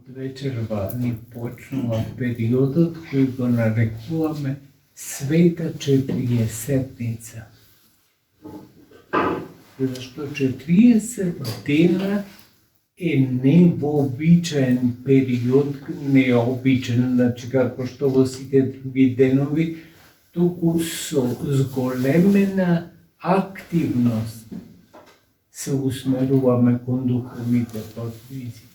вечерва ни почнува периодот кој го нарекуваме Света Четириесетница. Зашто 40 дена е невообичаен период, необичаен, значи како што во сите други денови, туку со зголемена активност се усмеруваме кон духовните подвизи.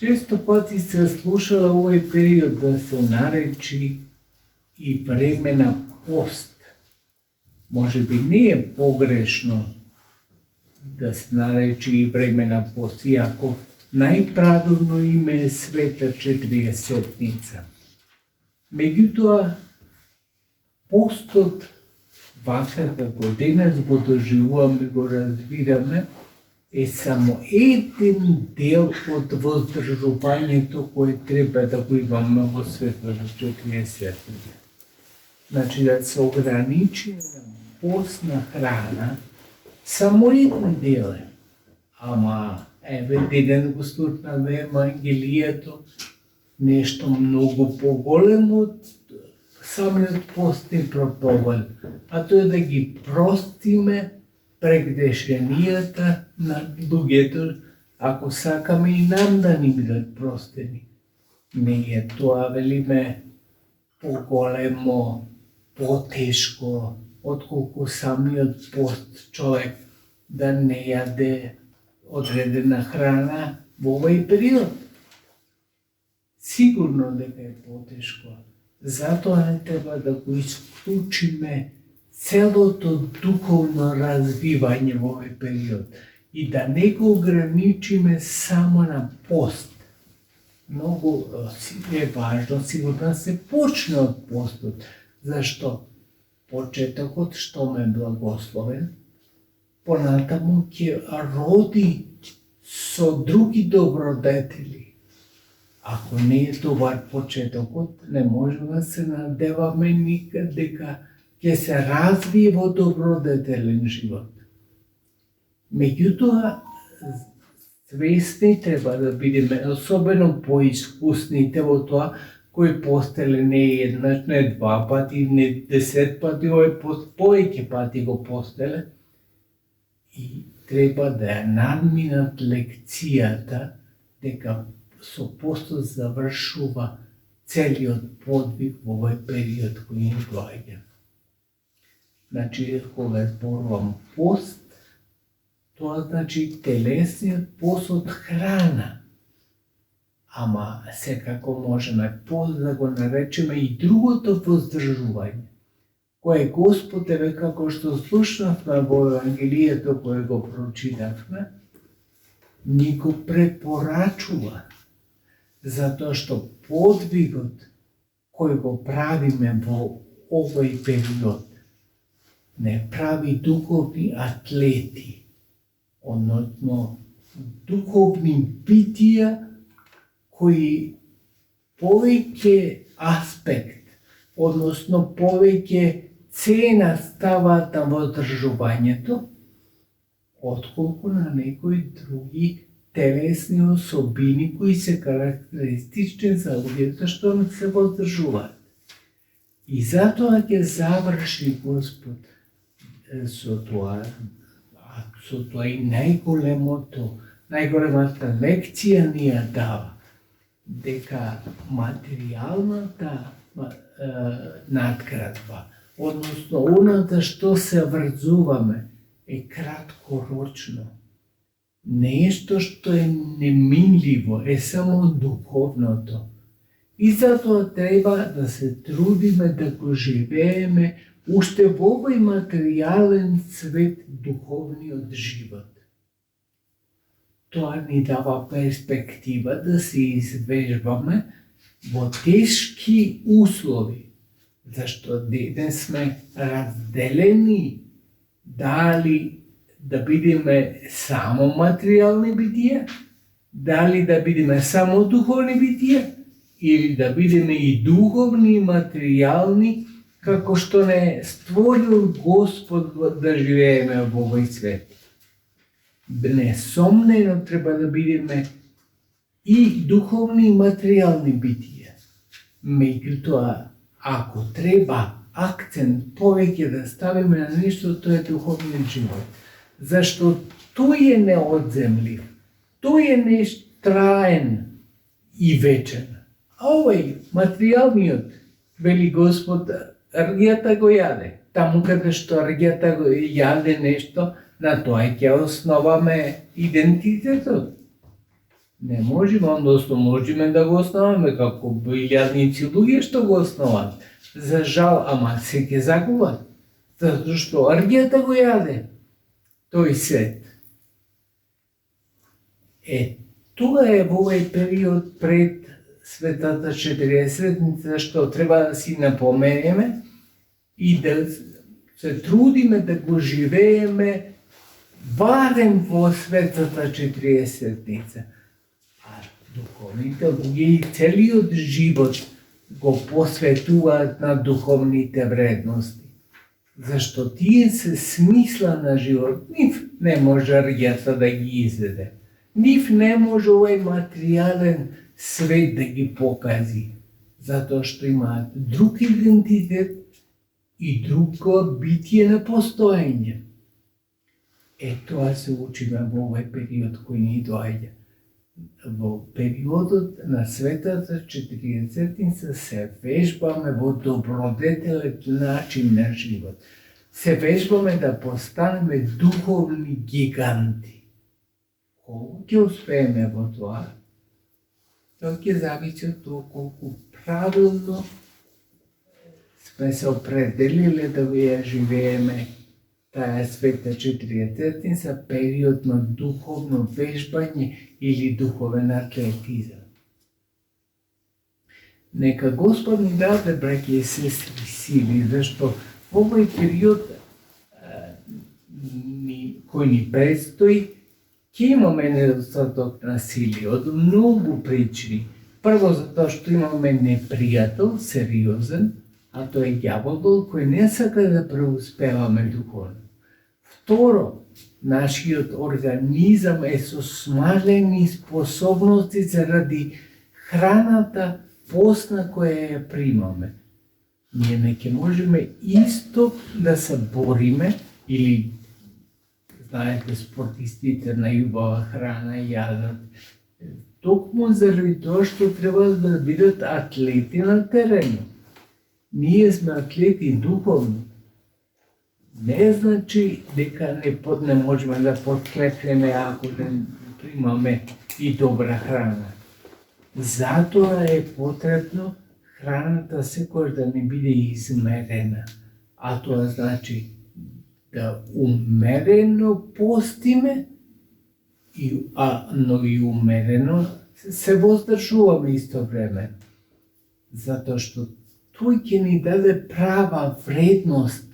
Често пати се слушала овој период да се наречи и време на пост. Може би не е погрешно да се наречи и време на пост, иако најправилно име е Света Четириесетница. Меѓутоа, постот, вака како денес го доживуваме, го разбираме, е само еден дел од воздржувањето кое треба да го имаме во Светата Четириесетница. Значи да се ограничи на постна храна, само еден дел е. Ама, еве, денес го слушнавме Евангелието, нешто многу поголемо од самиот постни проповед, а тоа е да ги простиме прегрешенијата на луѓето, ако сакаме и нам да ни бидат простени. Не е тоа, велиме, поголемо, потешко, отколку самиот пост човек да не јаде одредена храна во овој период. Сигурно дека е потешко. Затоа не треба да го исклучиме целото духовно развивање во овој период и да не го ограничиме само на пост. Многу е важно сигурно да се почне од постот. Зашто? Почетокот што ме благословен, понатаму ќе роди со други добродетели. Ако не е добар почетокот, не можеме да се надеваме никад дека ќе се развие во добродетелен живот. Меѓутоа, свесни треба да бидеме, особено поискусните во тоа, кој постеле не еднаш, не два пати, не 10 пати, овој пост повеќе пати го постеле. И треба да ја надминат лекцијата дека со постот завршува целиот подвиг во овој период кој ни доаѓа. Значи, кога зборувам пост, тоа значи телесниот пост од храна. Ама секако можеме пост да го наречеме и другото воздржување, кое Господ, еве како што слушнавме во Евангелието кое го прочитавме, ни го препорачува, затоа што подвигот кој го правиме во овој период не прави духовни атлети, односно духовни битија кои повеќе аспект, односно повеќе цена ставаат на воздржувањето, отколку на некои други телесни особини кои се карактеристични за луѓето што не се воздржуваат. И затоа ќе заврши Господ со тоа и најголемата лекција ни ја дава, дека материјалната надградба, односно оната што се врзуваме, е краткорочно. Нешто што е неминливо, е само духовното. И затоа треба да се трудиме да го живееме уште во овој материјален свет духовниот живот. Тоа ни дава перспектива да се извежбаме во тешки услови, зашто денес сме разделени дали да бидеме само материјални битија, дали да бидеме само духовни битија, или да бидеме и духовни и материјални, како што не створил Господ да живееме во овој свет. Несомнено треба да бидеме и духовни и материјални битија. Меѓутоа, ако треба акцент повеќе да ставиме на нешто, тоа е духовниот живот. Зашто тој е неодземлив, тој е нешто траен и вечен. А овој материјалниот, вели Господ, ргјата го јаде. Таму каде што ргјата го јаде нешто, на тоа ќе основаме идентитетот. Не можеме, односно можеме да го основаме како илјадници луѓе што го основат. За жал, ама се ќе загубат. Затоа што ргјата го јаде тој свет. Тоа е во овој период пред Светата Четириесетница што треба да си напоменеме и да се трудиме да го живееме барем во Светата Четириесетница. А духовните луѓе и целиот живот го посветуваат на духовните вредности. Зашто тие се смисла на живот. Нив не може ргјата да ги изведе. Нив не може овој материјален свет да ги покази. Затоа што имаат друг идентитет и друго битие на постоење. Тоа се учиме во овој период кој ни доаѓа. Во периодот на Светата Четириесетница се вежбаме во добродетелен начин на живот. Се вежбаме да постанеме духовни гиганти. Колку ќе успееме во тоа? Тоа ќе зависи од тоа колку правилно сме се определиле да ја живееме таа Света Четириесетница, период на духовно вежбање или духовен атлетизам. Нека Господ ни даде, браќи и сестри, сили, зашто овој период кој ни предстои, ќе имаме недостаток на сили од многу причини. Прво затоа што имаме непријател, сериозен, а тој е ѓаволот кој не сака да преуспеваме духовно. Второ, нашиот организам е со смалени способности заради храната постна која ја примаме. Ние не ќе можеме исто да се бориме или знаете, спортистите на љубава храна јадат. Токму заради тоа што треба да бидат атлети на теренот. Ние сме атлети духовно. Не значи дека не можеме да подкрепиме ако не примаме и добра храна. Затоа е потребно храната секојаш да не биде измерена. А тоа значи да умерено постиме, но и умерено се воздржуваме исто време. Затоа што тој ќе ни даде права вредност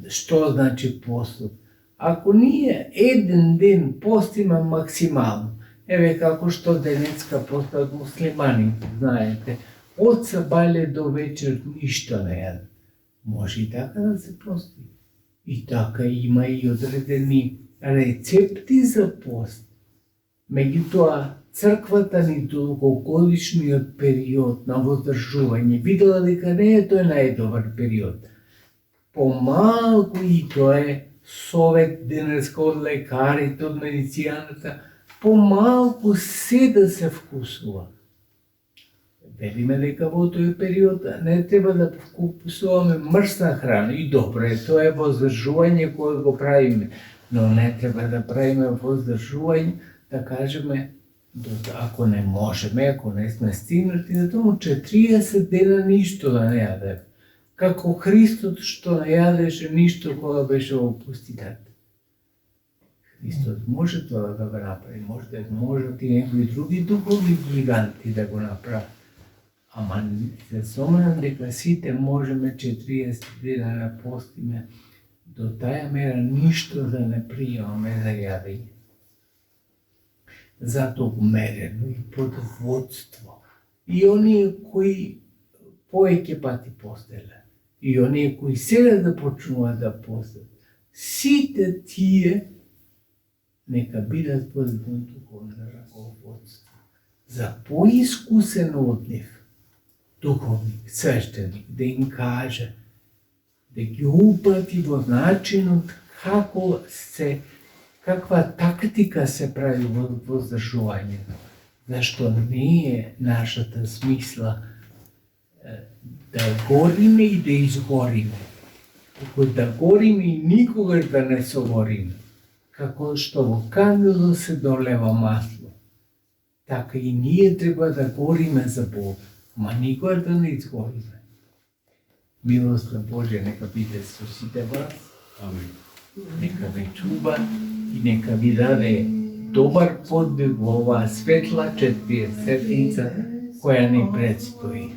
што значи постот. Ако ние еден ден постиме максимално, еве како што денеска постат муслиманите, знаете, од сабајле до вечер ништо не јадат. Може и така да се пости. И така има и одредени рецепти за пост. Меѓутоа, црквата ни долгогодишниот период на воздржување видела дека не е тој најдобар период. Помалку и тоа е совет денеска од лекарите, од медицината, помалку се да се вкусува. Велиме дека во тој период не треба да вкусуваме мрсна храна и добро е, тоа е воздржување кое го правиме, но не треба да правиме воздржување, да кажеме, ако не можеме, ако не сме стигнати до тому 40 дена ништо да не јадеме. Како Христот што не јадеше ништо кога беше во пустината. Христос може тоа да го направи, можат и некои други духовни гиганти да го направат. Ама се сомнам дека сите можеме 40 дена да постиме до таа мера ништо да не пријамаме за јадење. Зато умерено и под водство. И оние кои повеќе пати постеле, и оние кои сега да почнуваат да постат, сите тие нека бидат под духовно раководство. za poiskusen odliv, duhovnik, sveštenik, da im kaže, da gi upati vo načinu kakva taktika se pravi vozdržovanje. Zašto nije naša ta smisla da gorime i da izgorime. Kako da gorime i nikoga da ne sogorime. Kako što vo kandelu se doleva maslo, tako i nije treba da gorime za Boga, ma nikoga da ne izgorime. Milost Božja neka bude s usite vas, neka ve čuva i neka vi dade dobar podbeg u ova svetla četvrtnica koja ne predstoji.